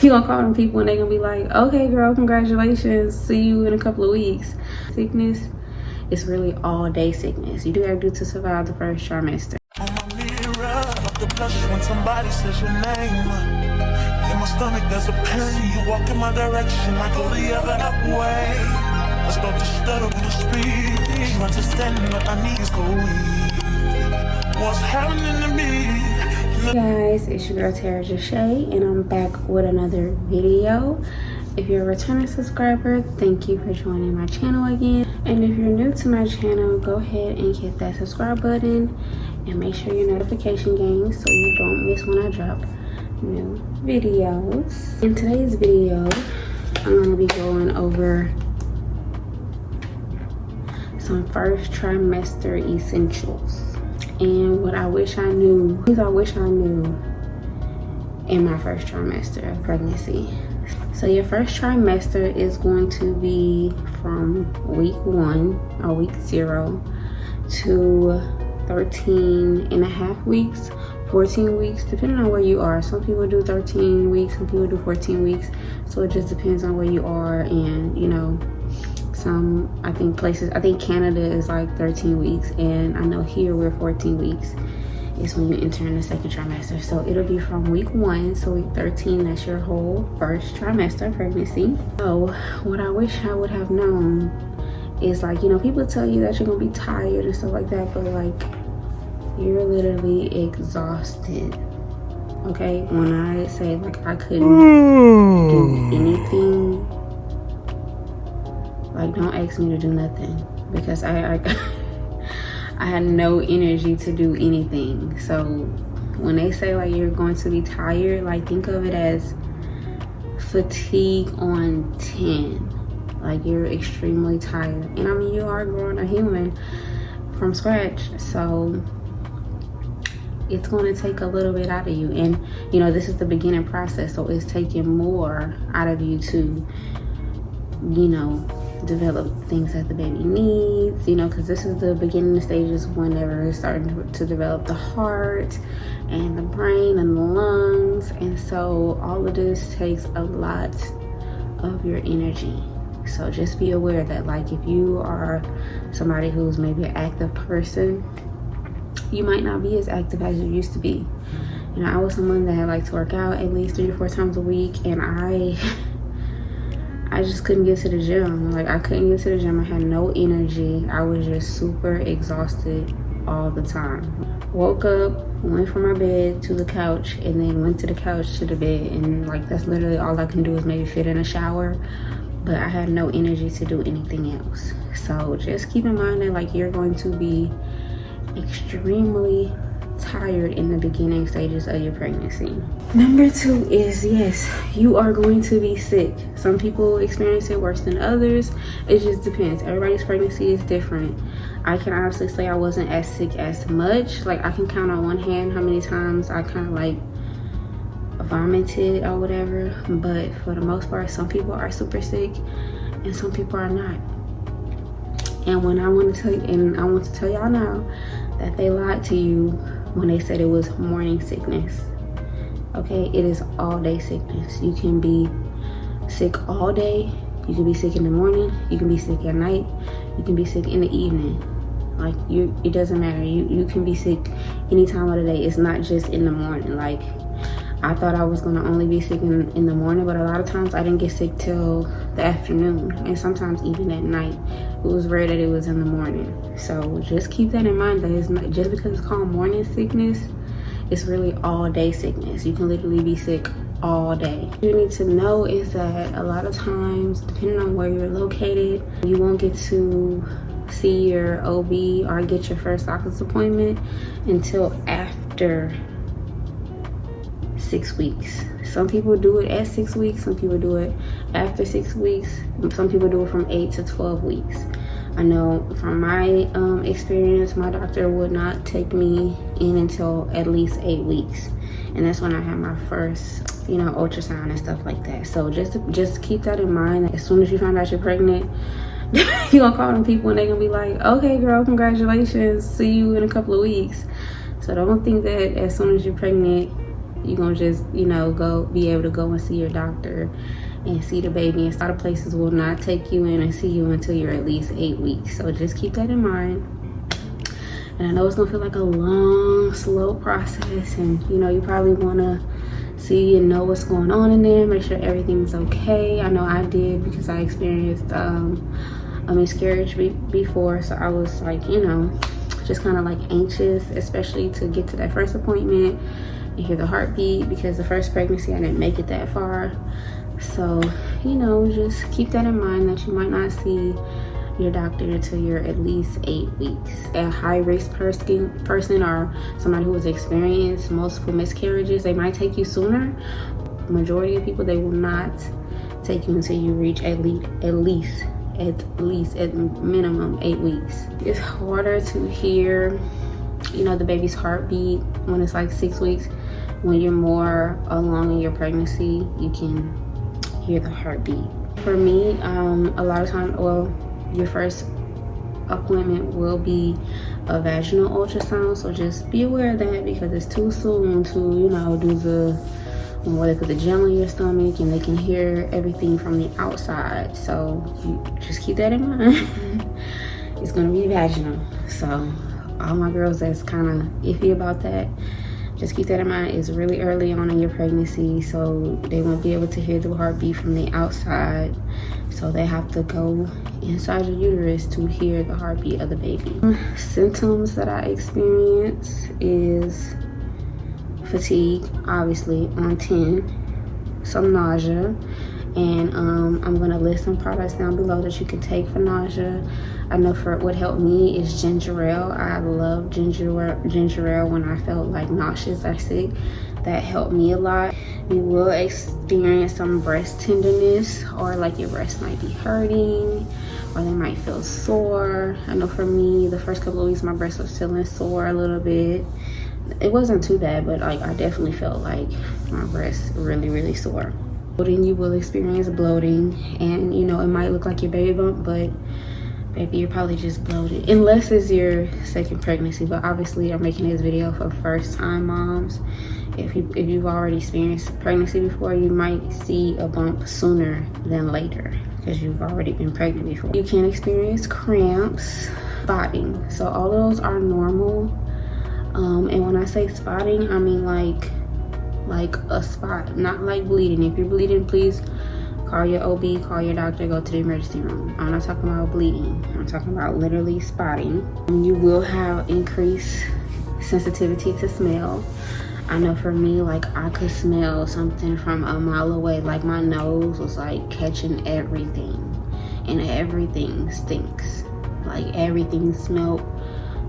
You gonna call them people and they gonna be like, okay girl, congratulations, see you in a couple of weeks. Sickness is really all day sickness. You do gotta do to survive the first trimester. On my mirror, the blush when somebody says your name. In my stomach there's a pain. You walk in my direction, I go the other way. I start to stutter with the speed. Try to stand, but my knees go weak. What's happening to me? Hey guys, it's your girl Tara Jashay, and I'm back with another video. If you're a returning subscriber, thank you for joining my channel again. And if you're new to my channel, go ahead and hit that subscribe button and make sure your notification gangs so you don't miss when I drop new videos. In today's video, I'm going to be going over some first trimester essentials and what I wish I knew, things I wish I knew in my first trimester of pregnancy. So your first trimester is going to be from week 1 or week 0 to 13 and a half weeks, 14 weeks, depending on where you are. Some people do 13 weeks, some people do 14 weeks. So it just depends on where you are, and you know, I think Canada is like 13 weeks, and I know here we're 14 weeks is when you enter in the second trimester. So it'll be from week 1 to week 13. That's your whole first trimester of pregnancy. So what I wish I would have known is, like, you know, people tell you that you're gonna be tired and stuff like that, but like, you're literally exhausted. Okay, when I say like I couldn't do anything, like, don't ask me to do nothing, because I had no energy to do anything. So when they say like you're going to be tired, like, think of it as fatigue on 10. Like, you're extremely tired. And I mean, you are growing a human from scratch, so it's going to take a little bit out of you. And you know, this is the beginning process, so it's taking more out of you to, you know, develop things that the baby needs, you know, because this is the beginning stages whenever it's starting to develop the heart and the brain and the lungs. And so all of this takes a lot of your energy. So just be aware that, like, if you are somebody who's maybe an active person, you might not be as active as you used to be. You know, I was someone that liked to work out at least 3 to 4 times a week, and I just couldn't get to the gym. Like, I couldn't get to the gym. I had no energy. I was just super exhausted all the time. Woke up, went from my bed to the couch, and then went to the couch to the bed. And like, that's literally all I can do is maybe fit in a shower. But I had no energy to do anything else. So just keep in mind that, like, you're going to be extremely tired in the beginning stages of your pregnancy. Number 2 is, yes, you are going to be sick. Some people experience it worse than others. It just depends. Everybody's pregnancy is different. I can honestly say I wasn't as sick as much. Like, I can count on one hand how many times I kind of like vomited or whatever, but for the most part, some people are super sick and some people are not. And when I want to tell you, and I want to tell y'all now, that they lied to you when they said it was morning sickness. Okay, it is all day sickness. You can be sick all day. You can be sick in the morning. You can be sick at night. You can be sick in the evening. Like, it doesn't matter. You can be sick any time of the day. It's not just in the morning. Like, I thought I was gonna only be sick in the morning, but a lot of times I didn't get sick till the afternoon, and sometimes even at night. It was rare that it was in the morning. So just keep that in mind, that it's not just because it's called morning sickness, it's really all day sickness. You can literally be sick all day. What you need to know is that a lot of times, depending on where you're located, you won't get to see your OB or get your first doctor's appointment until after 6 weeks. Some people do it at 6 weeks, some people do it after 6 weeks, some people do it from 8 to 12 weeks. I know from my experience, my doctor would not take me in until at least 8 weeks, and that's when I had my first, you know, ultrasound and stuff like that. So just keep that in mind. As soon as you find out you're pregnant, you're gonna call them people and they're gonna be like, okay girl, congratulations, see you in a couple of weeks. So don't think that as soon as you're pregnant, you're gonna just, you know, be able to go and see your doctor and see the baby. And a lot of places will not take you in and see you until you're at least 8 weeks. So just keep that in mind. And I know it's gonna feel like a long, slow process, and you know, you probably wanna see and know what's going on in there, make sure everything's okay. I know I did, because I experienced a miscarriage before, so I was like, you know, just kind of like anxious, especially to get to that first appointment and hear the heartbeat, because the first pregnancy I didn't make it that far. So, you know, just keep that in mind, that you might not see your doctor until you're at least 8 weeks. A high-risk person or somebody who has experienced multiple miscarriages, they might take you sooner. Majority of people, they will not take you until you reach at minimum 8 weeks. It's harder to hear, you know, the baby's heartbeat when it's like 6 weeks. When you're more along in your pregnancy, you can hear the heartbeat. For me, a lot of times, well, your first appointment will be a vaginal ultrasound, so just be aware of that, because it's too soon to, you know, do where they put the gel in your stomach and they can hear everything from the outside. So you just keep that in mind. It's gonna be vaginal. So all my girls that's kind of iffy about that, just keep that in mind. It's really early on in your pregnancy, so they won't be able to hear the heartbeat from the outside. So they have to go inside your uterus to hear the heartbeat of the baby. Symptoms that I experience is fatigue, obviously, on 10, some nausea, and I'm gonna list some products down below that you can take for nausea. I know for what helped me is ginger ale. I love ginger ale when I felt like nauseous or sick. That helped me a lot. You will experience some breast tenderness, or like your breast might be hurting, or they might feel sore. I know for me, the first couple of weeks my breast was feeling sore a little bit. It wasn't too bad, but like I definitely felt like my breast really sore. Bloating, you will experience bloating, and you know, it might look like your baby bump, but baby, you're probably just bloated, unless it's your second pregnancy. But obviously I'm making this video for first time moms. If you've already experienced pregnancy before, you might see a bump sooner than later, because you've already been pregnant before. You can experience cramps, spotting, so all those are normal. And when I say spotting, I mean like a spot, not like bleeding. If you're bleeding, please call your OB, call your doctor, go to the emergency room. I'm not talking about bleeding, I'm talking about literally spotting. You will have increased sensitivity to smell. I know for me, like I could smell something from a mile away, like my nose was like catching everything, and everything stinks. Like everything smelled,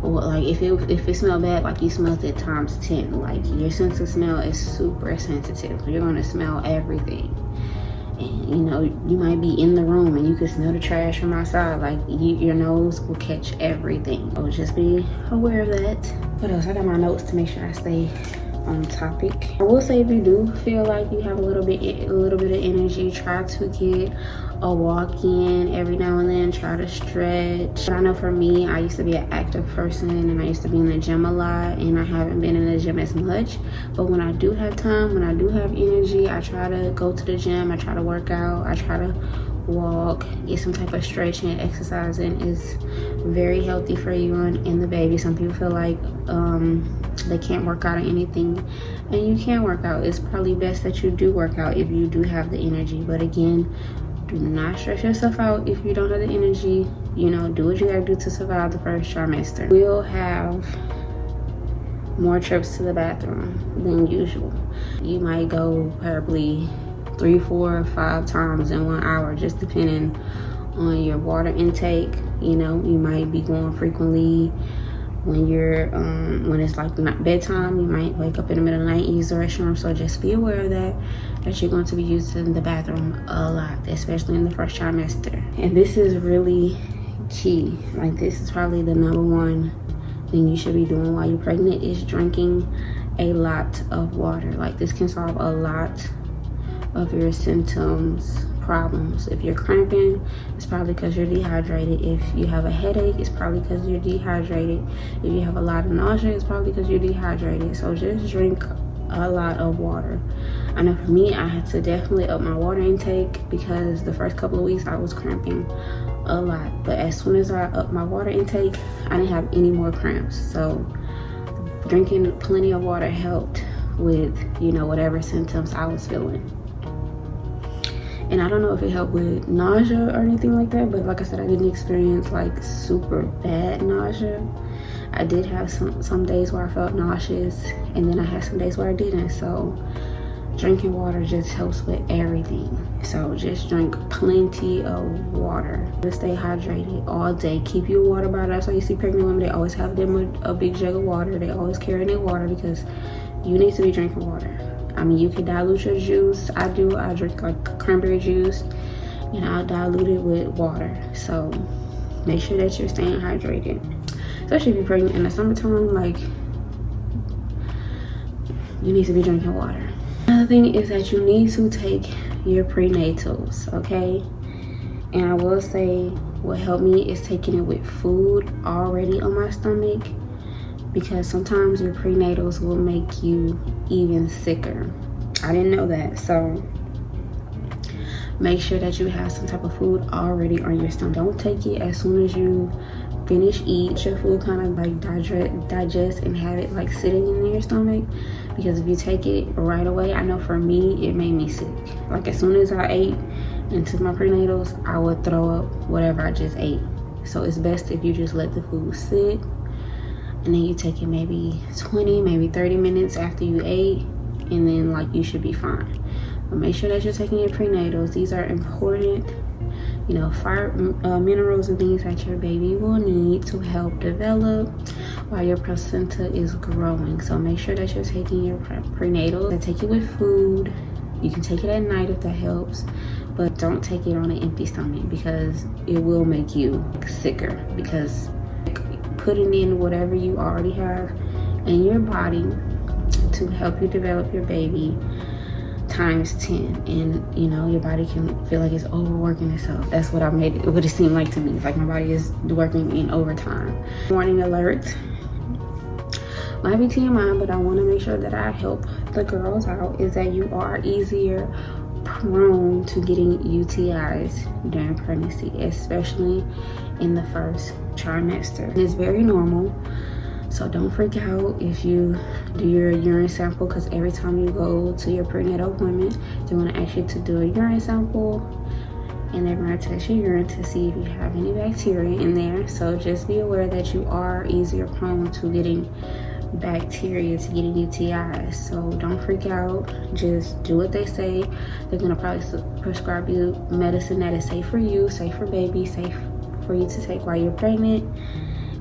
like if it smelled bad, like you smelled it times 10. Like your sense of smell is super sensitive. You're gonna smell everything. And you know, you might be in the room and you can smell the trash from outside. Like your nose will catch everything. So just be aware of that. What else? I got my notes to make sure I stay on topic. I will say, if you do feel like you have a little bit of energy, try to get a walk in every now and then. Try to stretch. But I know for me, I used to be an active person and I used to be in the gym a lot, and I haven't been in the gym as much. But when I do have time, when I do have energy, I try to go to the gym. I try to work out. I try to walk, get some type of stretching, exercising. Is very healthy for you and the baby. Some people feel like they can't work out or anything, and you can work out. It's probably best that you do work out if you do have the energy. But again, do not stress yourself out if you don't have the energy. You know, do what you gotta do to survive the first trimester. We'll have more trips to the bathroom than usual. You might go probably 3, 4, 5 times in 1 hour, just depending on your water intake. You know, you might be going frequently. When you're when it's like not bedtime, you might wake up in the middle of the night and use the restroom. So just be aware of that you're going to be using the bathroom a lot, especially in the first trimester. And this is really key. Like, this is probably the #1 thing you should be doing while you're pregnant, is drinking a lot of water. Like, this can solve a lot of your symptoms, problems. If you're cramping, it's probably because you're dehydrated. If you have a headache, it's probably because you're dehydrated. If you have a lot of nausea, it's probably because you're dehydrated. So just drink a lot of water. I know for me, I had to definitely up my water intake because the first couple of weeks I was cramping a lot. But as soon as I upped my water intake, I didn't have any more cramps. So drinking plenty of water helped with, you know, whatever symptoms I was feeling. And I don't know if it helped with nausea or anything like that, but like I said, I didn't experience like super bad nausea. I did have some days where I felt nauseous, and then I had some days where I didn't. So drinking water just helps with everything. So just drink plenty of water. Just stay hydrated all day. Keep your water bottle. That's why you see pregnant women, they always have them a big jug of water. They always carry their water because you need to be drinking water. I mean, you can dilute your juice. I do. I drink like cranberry juice, and I'll dilute it with water. So make sure that you're staying hydrated, especially if you're pregnant in the summertime. Like, you need to be drinking water. Another thing is that you need to take your prenatals, okay? And I will say what helped me is taking it with food already on my stomach, because sometimes your prenatals will make you even sicker. I didn't know that. So make sure that you have some type of food already on your stomach. Don't take it as soon as you finish eat your food, kind of like digest and have it like sitting in your stomach, because if you take it right away, I know for me it made me sick. Like as soon as I ate and took my prenatals, I would throw up whatever I just ate. So it's best if you just let the food sit, and then you take it maybe 20, maybe 30 minutes after you ate, and then like you should be fine. But make sure that you're taking your prenatals. These are important, you know, minerals and things that your baby will need to help develop while your placenta is growing. So make sure that you're taking your prenatal. Take it with food. You can take it at night if that helps, but don't take it on an empty stomach, because it will make you sicker. Because putting in whatever you already have in your body to help you develop your baby times 10, and you know, your body can feel like it's overworking itself. That's what it seemed like to me. It's like my body is working in overtime. Warning alert, might be TMI, but I want to make sure that I help the girls out, is that you are easier prone to getting UTIs during pregnancy, especially in the first trimester. It's very normal, so don't freak out if you do your urine sample, because every time you go to your prenatal appointment, they're going to ask you to do a urine sample, and they're going to test your urine to see if you have any bacteria in there. So just be aware that you are easier prone to getting bacteria, to getting UTIs. So don't freak out, just do what they say. They're going to probably prescribe you medicine that is safe for you, safe for baby, safe for you to take while you're pregnant.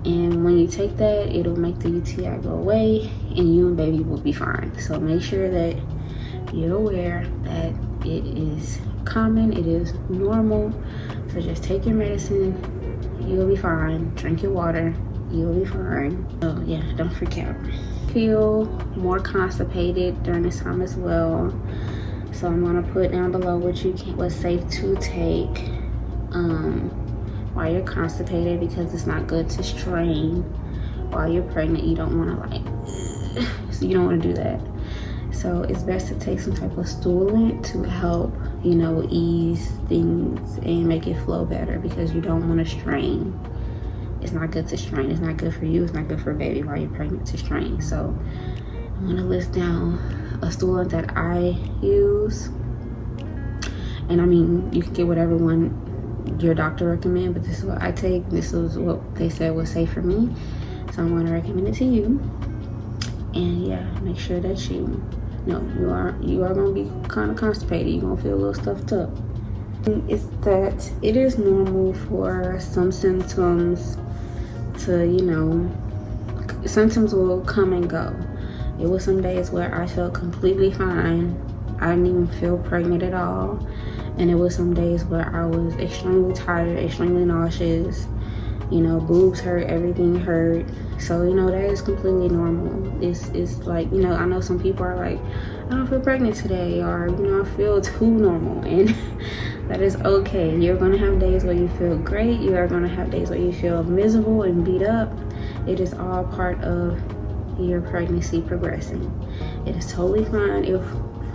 And when you take that, it'll make the UTI go away, and you and baby will be fine. So make sure that you're aware that it is common, it is normal. So just take your medicine, you'll be fine. Drink your water, you'll be fine. So yeah, don't freak out. Feel more constipated during this time as well. So I'm gonna put down below what's safe to take while you're constipated, because it's not good to strain while you're pregnant. You don't want to so you don't want to do that. So it's best to take some type of stoolant to help, you know, ease things and make it flow better, because you don't want to strain. It's not good to strain. It's not good for you. It's not good for baby while you're pregnant to strain. So I'm gonna list down a stoolant that I use, and I mean, you can get whatever one your doctor recommend, but this is what I take. This is what they said was safe for me, so I'm going to recommend it to you. And yeah, make sure that you know you are going to be kind of constipated. You're going to feel a little stuffed up. It's that it is normal for some symptoms to, you know, symptoms will come and go. It was some days where I felt completely fine. I didn't even feel pregnant at all. And it was some days where I was extremely tired, extremely nauseous, you know, boobs hurt, everything hurt. So, you know, that is completely normal. It's like, you know, I know some people are like, I don't feel pregnant today, or, you know, I feel too normal, and that is okay. You're gonna have days where you feel great. You are gonna have days where you feel miserable and beat up. It is all part of your pregnancy progressing. It is totally fine if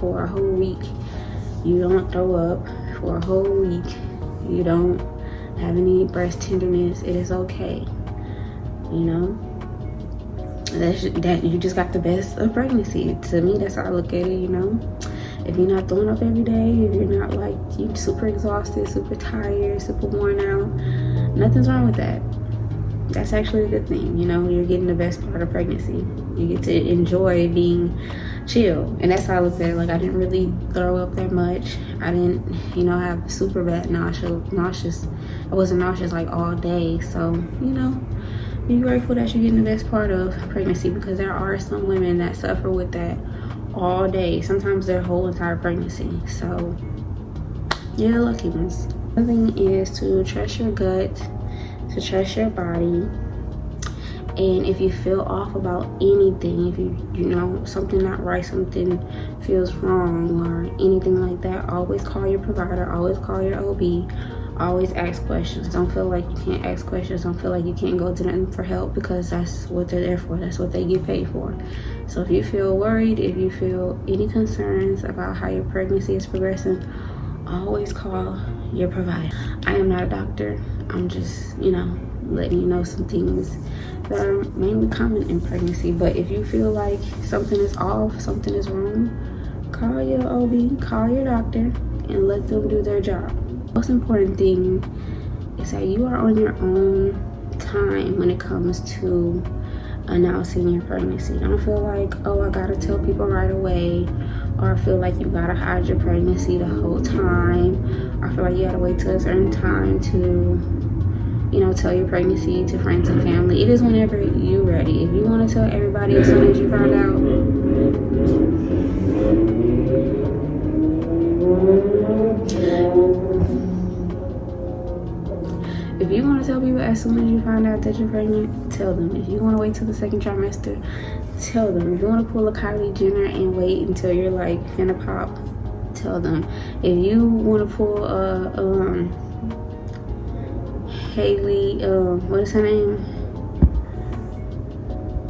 for a whole week you don't throw up, for a whole week you don't have any breast tenderness. It is okay, you know. That you just got the best of pregnancy. To me, that's how I look at it, you know. If you're not throwing up every day, if you're not like you super exhausted, super tired, super worn out, nothing's wrong with that. That's actually a good thing, you know. You're getting the best part of pregnancy. You get to enjoy being chill, and that's how I look at it. Like, I didn't really throw up that much. I didn't, you know, have super bad nauseous. I wasn't nauseous like all day, so you know, be grateful that you're getting the best part of pregnancy, because there are some women that suffer with that all day, sometimes their whole entire pregnancy. So you're the lucky ones. The thing is to trust your gut, to trust your body, and if you feel off about anything, if you know something not right, something feels wrong or anything like that, always call your provider, always call your OB. Always ask questions. Don't feel like you can't ask questions. Don't feel like you can't go to them for help, because that's what they're there for. That's what they get paid for. So if you feel worried, if you feel any concerns about how your pregnancy is progressing, always call your provider. I am not a doctor. I'm just, you know, letting you know some things that are mainly common in pregnancy. But if you feel like something is off, something is wrong, call your OB, call your doctor, and let them do their job. Most important thing is that you are on your own time when it comes to announcing your pregnancy. Don't feel like, oh, I gotta tell people right away, or feel like you gotta hide your pregnancy the whole time, or feel like you gotta wait till a certain time to, you know, tell your pregnancy to friends and family. It is whenever you're ready. If you want to tell everybody as soon as you find out, if you want to tell people as soon as you find out that you're pregnant, tell them. If you want to wait till the second trimester, tell them. If you want to pull a Kylie Jenner and wait until you're like finna pop, tell them. If you want to pull Haley, what is her name?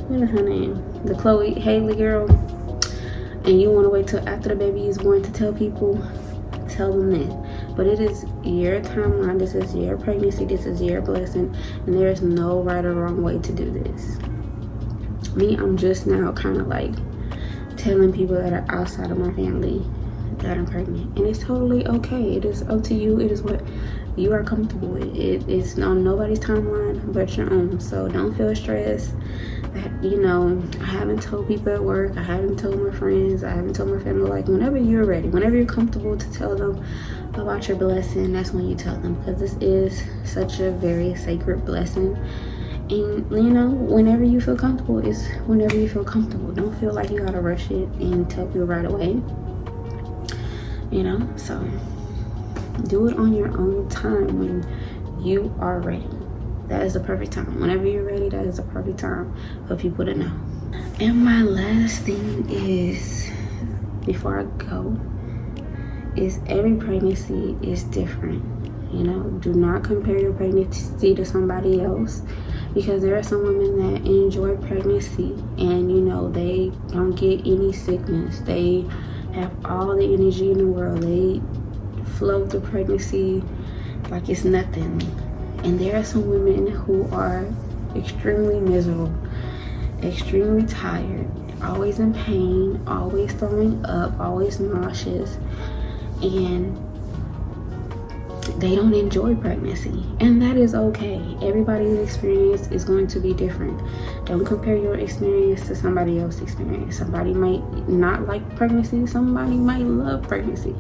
What is her name? The Chloe Haley girl. And you want to wait till after the baby is born to tell people, tell them that. But it is your timeline. This is your pregnancy. This is your blessing. And there's no right or wrong way to do this. Me, I'm just now kind of like telling people that are outside of my family that I'm pregnant. And it's totally okay. It is up to you. It is what you are comfortable with. It is on nobody's timeline but your own. So don't feel stressed that, you know, I haven't told people at work. I haven't told my friends. I haven't told my family. Like, whenever you're ready, whenever you're comfortable to tell them about your blessing, that's when you tell them, because this is such a very sacred blessing. And you know, whenever you feel comfortable is whenever you feel comfortable. Don't feel like you gotta rush it and tell people right away, you know. So do it on your own time when you are ready. That is the perfect time. Whenever you're ready, that is the perfect time for people to know. And my last thing is, before I go, is every pregnancy is different. You know, do not compare your pregnancy to somebody else, because there are some women that enjoy pregnancy and, you know, they don't get any sickness. They have all the energy in the world. They float through pregnancy like it's nothing. And there are some women who are extremely miserable, extremely tired, always in pain, always throwing up, always nauseous, and they don't enjoy pregnancy. And that is okay. Everybody's experience is going to be different. Don't compare your experience to somebody else's experience. Somebody might not like pregnancy. Somebody might love pregnancy.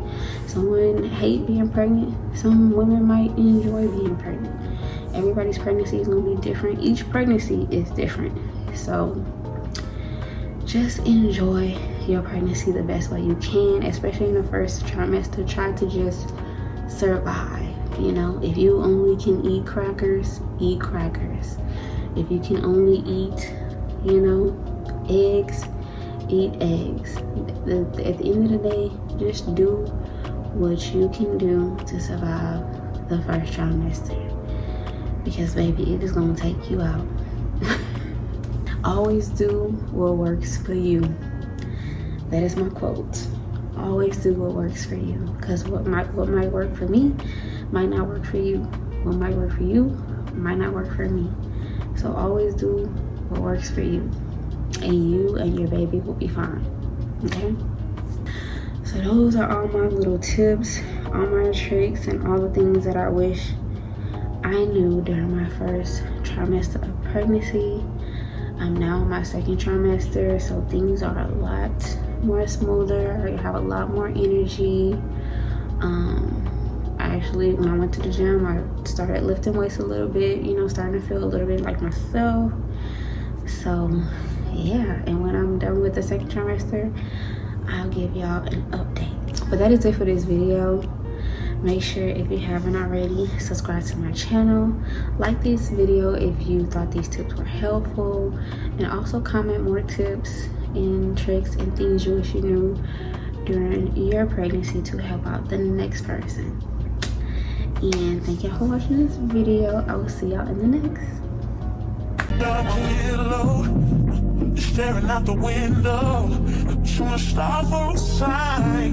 Someone hate being pregnant. Some women might enjoy being pregnant. Everybody's pregnancy is going to be different. Each pregnancy is different. So just enjoy your pregnancy the best way you can, especially in the first trimester. Try to just survive. You know, if you only can eat crackers, eat crackers. If you can only eat, you know, eggs, eat eggs. At the end of the day, just do what you can do to survive the first trimester, because baby, it is gonna take you out. Always do what works for you. That is my quote. Always do what works for you, because what might work for me might not work for you. What might work for you might not work for me. So always do what works for you, and you and your baby will be fine. Okay? So those are all my little tips, all my tricks, and all the things that I wish I knew during my first trimester of pregnancy. I'm now in my second trimester, so things are a lot more smoother. I have a lot more energy. Actually, when I went to the gym, I started lifting weights a little bit, you know, starting to feel a little bit like myself. So yeah, and when I'm done with the second trimester, I'll give y'all an update. But that is it for this video. Make sure, if you haven't already, subscribe to my channel, like this video if you thought these tips were helpful, and also comment more tips and tricks and things you wish you knew during your pregnancy to help out the next person. And thank y'all for watching this video. I will see y'all in the next. Staring out the window, trying to stop for a sign.